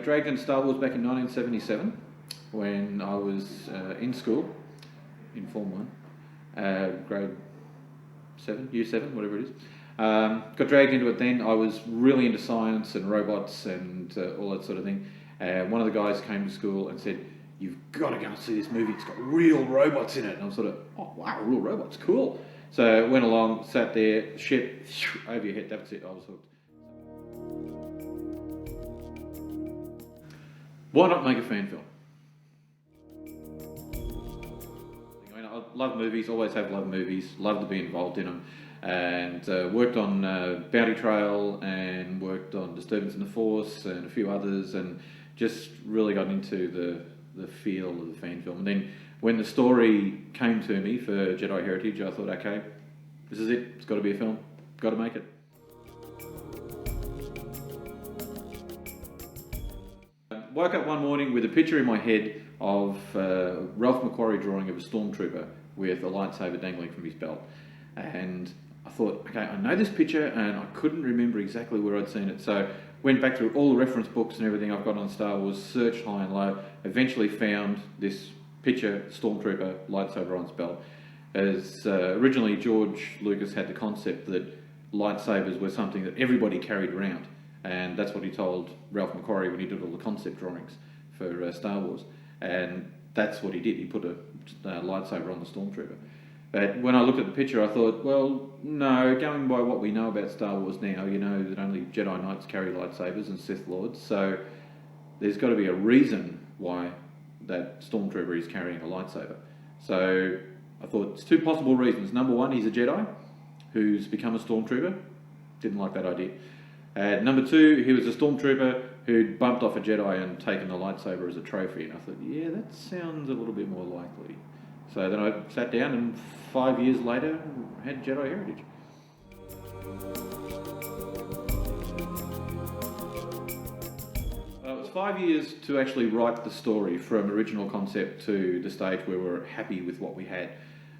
dragged into Star Wars back in 1977 when I was in school, in Form 1, grade 7, Year 7, whatever it is. Got dragged into it then. I was really into science and robots and all that sort of thing. One of the guys came to school and said, "You've got to go and see this movie. It's got real robots in it." And I was sort of, "Oh wow, real robots, cool." So went along, sat there, shit, over your head. That's it. I was hooked. Why not make a fan film? I mean, I love movies. Always have loved movies. Love to be involved in them. And worked on Bounty Trail and worked on Disturbance in the Force and a few others, and just really got into the feel of the fan film. And then when the story came to me for Jedi Heritage, I thought, okay, this is it. It's got to be a film. Got to make it. Woke up one morning with a picture in my head of Ralph McQuarrie drawing of a stormtrooper with a lightsaber dangling from his belt. And I thought, okay, I know this picture, and I couldn't remember exactly where I'd seen it. So went back through all the reference books and everything I've got on Star Wars, searched high and low, eventually found this picture, stormtrooper, lightsaber on his belt. As originally George Lucas had the concept that lightsabers were something that everybody carried around. And that's what he told Ralph McQuarrie when he did all the concept drawings for Star Wars. And that's what he did. He put a lightsaber on the stormtrooper. But when I looked at the picture, I thought, well, no, going by what we know about Star Wars now, you know that only Jedi Knights carry lightsabers and Sith Lords, so there's got to be a reason why that stormtrooper is carrying a lightsaber. So I thought it's two possible reasons. Number one, he's a Jedi who's become a stormtrooper. Didn't like that idea. Number two, he was a stormtrooper who'd bumped off a Jedi and taken the lightsaber as a trophy. And I thought, yeah, that sounds a little bit more likely. So then I sat down and 5 years later had Jedi Heritage. It was 5 years to actually write the story from original concept to the stage where we were happy with what we had.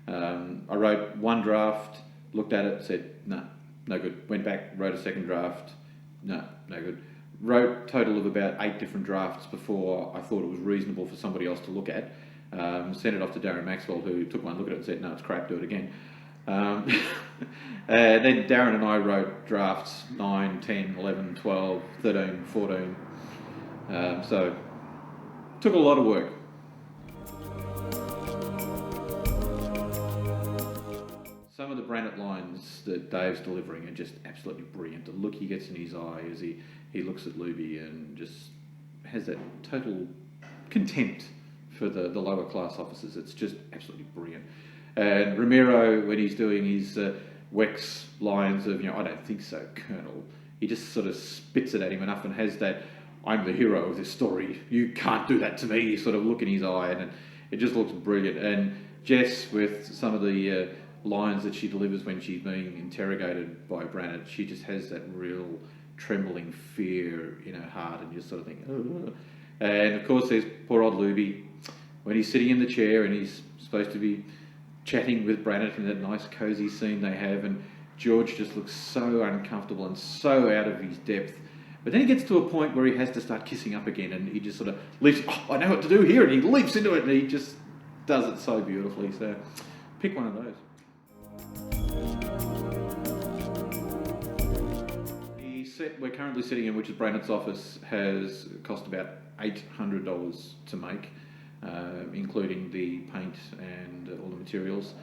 I wrote one draft, looked at it, said, no good. Went back, wrote a second draft, no good. Wrote a total of about 8 different drafts before I thought it was reasonable for somebody else to look at. Sent it off to Darren Maxwell, who took one look at it and said, no, it's crap, do it again. Then Darren and I wrote drafts 9, 10, 11, 12, 13, 14. So took a lot of work. Some of the Brennan lines that Dave's delivering are just absolutely brilliant. The look he gets in his eye as he looks at Luby and just has that total contempt for the lower class officers. It's just absolutely brilliant. And Ramiro, when he's doing his Wex lines of, I don't think so, Colonel, he just sort of spits it at him enough and has that, I'm the hero of this story, you can't do that to me, sort of look in his eye, and it just looks brilliant. And Jess, with some of the lines that she delivers when she's being interrogated by Brennan, she just has that real trembling fear in her heart, and you sort of think, oh. And of course there's poor old Luby, when he's sitting in the chair and he's supposed to be chatting with Brennan in that nice cosy scene they have, and George just looks so uncomfortable and so out of his depth. But then he gets to a point where he has to start kissing up again, and he just sort of leaps, I know what to do here, and he leaps into it, and he just does it so beautifully. So pick one of those. The set we're currently sitting in, which is Brennan's office, has cost about $800 to make, including the paint and all the materials.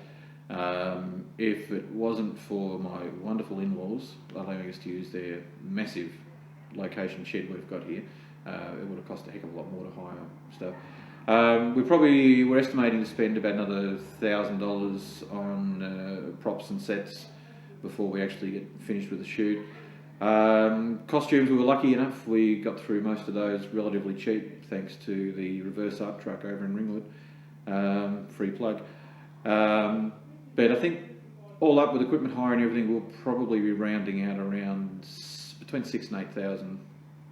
If it wasn't for my wonderful in-laws allowing us to use their massive location shed we've got here, it would have cost a heck of a lot more to hire stuff. We're estimating to spend about another $1,000 on props and sets before we actually get finished with the shoot. Costumes, we were lucky enough, we got through most of those relatively cheap thanks to the reverse art truck over in Ringwood. Free plug. But I think all up with equipment hire and everything, we'll probably be rounding out around between 6,000 and 8,000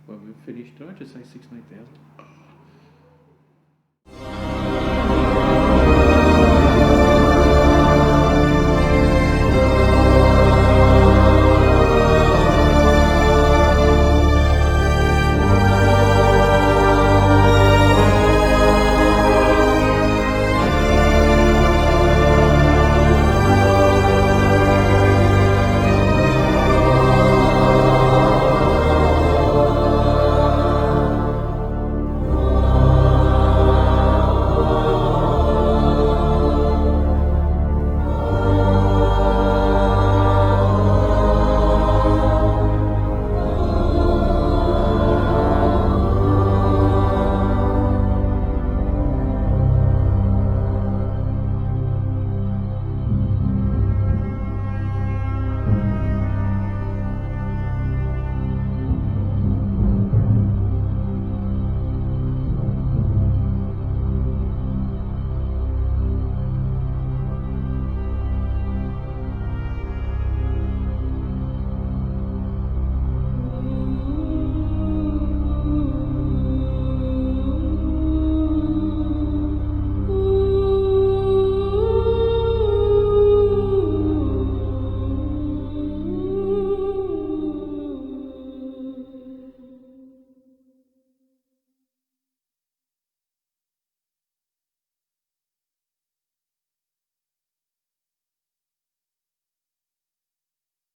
when we've finished. Did I just say 6,000 and 8,000?